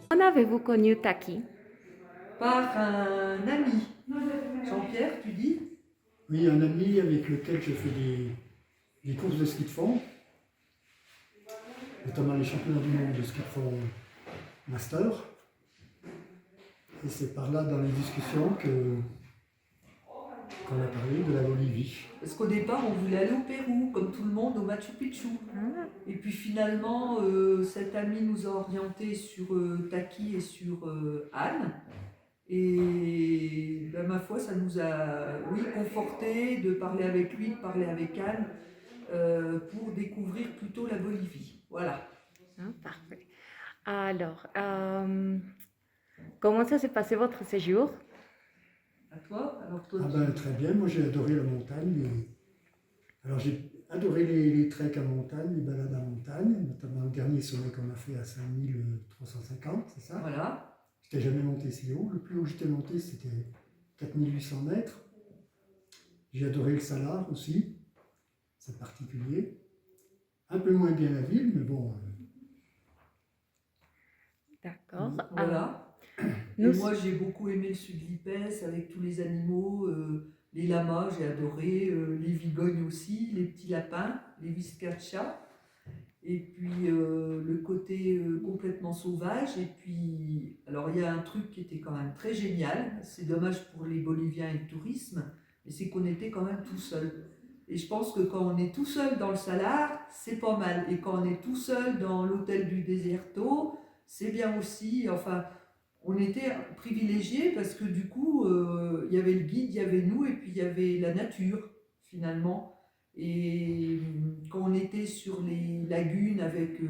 Comment avez-vous connu Taki? Par un ami. Jean-Pierre, tu dis? Oui, un ami avec lequel je fais des courses de ski de fond, notamment les championnats du monde de ski de fond master. Et c'est par là, dans les discussions, qu'on a parlé de la Bolivie. Parce qu'au départ, on voulait aller au Pérou, comme tout le monde, au Machu Picchu. Et puis finalement, cet ami nous a orientés sur Taki et sur Anne. Et ben, ma foi, ça nous a, oui, conforté de parler avec lui, de parler avec Anne, pour découvrir plutôt la Bolivie. Voilà. Ah, parfait. Alors, comment ça s'est passé votre séjour? À toi? Alors toi, Ah ben, très bien, moi j'ai adoré la montagne. Alors j'ai adoré les treks en montagne, les balades en montagne, notamment le dernier sommet qu'on a fait à 5350, c'est ça? voilà. Je n'étais jamais monté si haut. Le plus haut que j'étais monté, c'était 4800 mètres. J'ai adoré le Salar aussi, c'est particulier. Un peu moins bien la ville, mais bon. D'accord. Voilà. Et moi, j'ai beaucoup aimé le sud Lipès avec tous les animaux, les lamas, j'ai adoré, les vigognes aussi, les petits lapins, les viscachas. Et puis le côté complètement sauvage. Et puis, alors il y a un truc qui était quand même très génial, c'est dommage pour les Boliviens et le tourisme, mais c'est qu'on était quand même tout seul. Et je pense que quand on est tout seul dans le Salar, c'est pas mal. Et quand on est tout seul dans l'hôtel du Deserto, c'est bien aussi. Enfin, on était privilégiés parce que du coup, il y avait le guide, il y avait nous, et puis il y avait la nature, finalement. Et quand on était sur les lagunes avec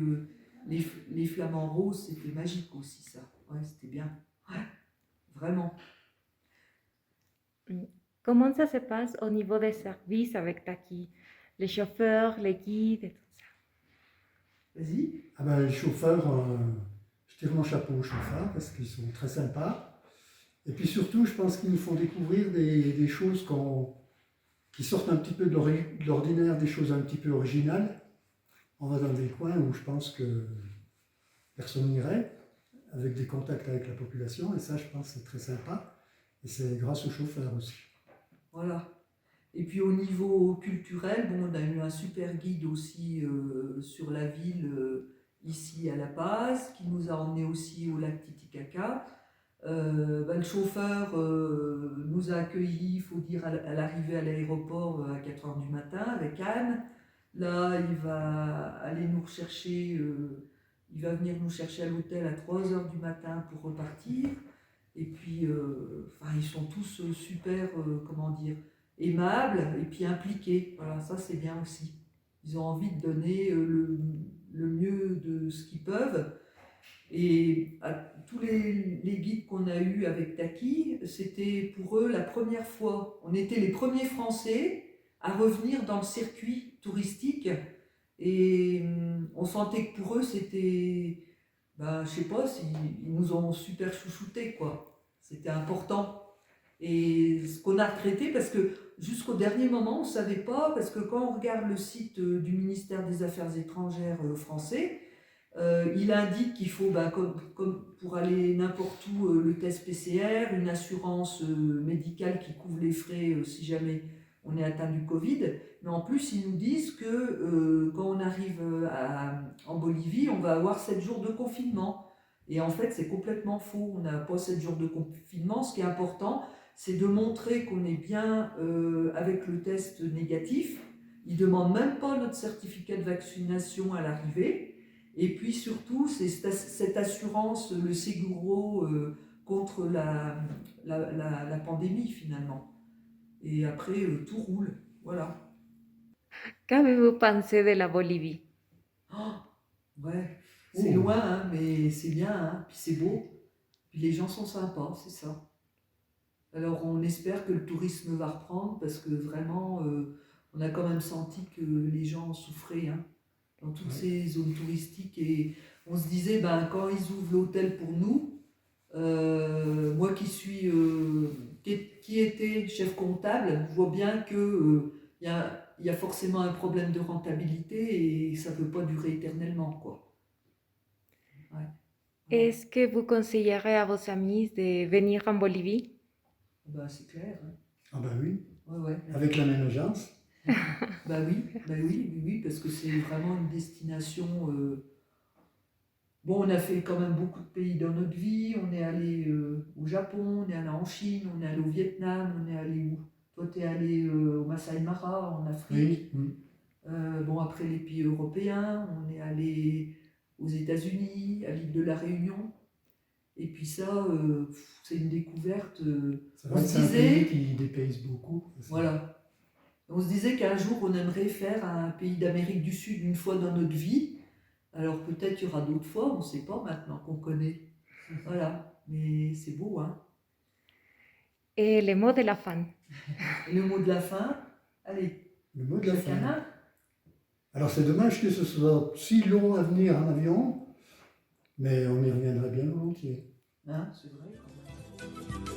les flamants roses, c'était magique aussi, ça. Ouais, c'était bien. Ouais, vraiment. Comment ça se passe au niveau des services avec Taki? Les chauffeurs, les guides et tout ça. Vas-y. Ah ben, les chauffeurs, je tire mon chapeau aux chauffeurs parce qu'ils sont très sympas. Et puis surtout, je pense qu'ils nous font découvrir des choses qui sortent un petit peu de l'ordinaire, des choses un petit peu originales. On va dans des coins où je pense que personne n'irait, avec des contacts avec la population. Et ça, je pense que c'est très sympa. Et c'est grâce aux chauffeurs aussi. Voilà. Et puis au niveau culturel, bon, on a eu un super guide aussi sur la ville ici à La Paz, qui nous a emmenés aussi au lac Titicaca. Ben, le chauffeur nous a accueillis, il faut dire, à l'arrivée à l'aéroport à 4 heures du matin avec Anne. Là, il va aller nous rechercher, il va venir nous chercher à l'hôtel à 3 heures du matin pour repartir. Et puis, enfin, ils sont tous super, comment dire, aimables et puis impliqués. Voilà, ça c'est bien aussi. Ils ont envie de donner le mieux de ce qu'ils peuvent. Et à tous les guides qu'on a eus avec Taki, c'était pour eux la première fois. On était les premiers Français à revenir dans le circuit touristique. Et on sentait que pour eux, c'était, ben, je sais pas, ils nous ont super chouchoutés, quoi. C'était important. Et ce qu'on a regretté, parce que jusqu'au dernier moment, on ne savait pas, parce que quand on regarde le site du ministère des Affaires étrangères français, il indique qu'il faut, ben, comme pour aller n'importe où, le test PCR, une assurance médicale qui couvre les frais si jamais on est atteint du Covid. Mais en plus, ils nous disent que quand on arrive en Bolivie, on va avoir 7 jours de confinement. Et en fait, c'est complètement faux. On n'a pas 7 jours de confinement. Ce qui est important, c'est de montrer qu'on est bien avec le test négatif. Ils ne demandent même pas notre certificat de vaccination à l'arrivée. Et puis surtout, c'est cette assurance, le Seguro contre la pandémie finalement. Et après, tout roule. Voilà. Qu'avez-vous pensé de la Bolivie? Oh, ouais, c'est loin, hein, mais c'est bien, hein, puis c'est beau. Puis les gens sont sympas, c'est ça. Alors on espère que le tourisme va reprendre parce que vraiment, on a quand même senti que les gens souffraient, hein, dans toutes ces zones touristiques. Et on se disait, ben, quand ils ouvrent l'hôtel pour nous, moi qui suis, qui était chef comptable, je vois bien que il y a forcément un problème de rentabilité et ça ne peut pas durer éternellement, quoi. Ouais. Voilà. Est-ce que vous conseillerez à vos amis de venir en Bolivie? Bah, c'est clair, hein. Ah ben oui, Ouais, ouais. avec la même agence. Oui, parce que c'est vraiment une destination. Bon, on a fait quand même beaucoup de pays dans notre vie. On est allé au Japon, on est allé en Chine, on est allé au Vietnam, on est allé où? Toi, tu es allé au Masai Mara en Afrique. Oui. Bon, après les pays européens, on est allé aux États-Unis, à l'île de la Réunion. Et puis ça, c'est une découverte. C'est On vrai que se c'est un pays disait, qui dépayse beaucoup. voilà, on se disait qu'un jour on aimerait faire un pays d'Amérique du Sud une fois dans notre vie. Alors peut-être il y aura d'autres fois, on ne sait pas maintenant qu'on connaît. Voilà, mais c'est beau, hein. Et le mot de la fin. Et le mot de la fin, allez, Le mot de la chacun fin. un. Alors c'est dommage que ce soit si long à venir en avion, mais on y reviendrait bien volontiers. Hein, c'est vrai quand même.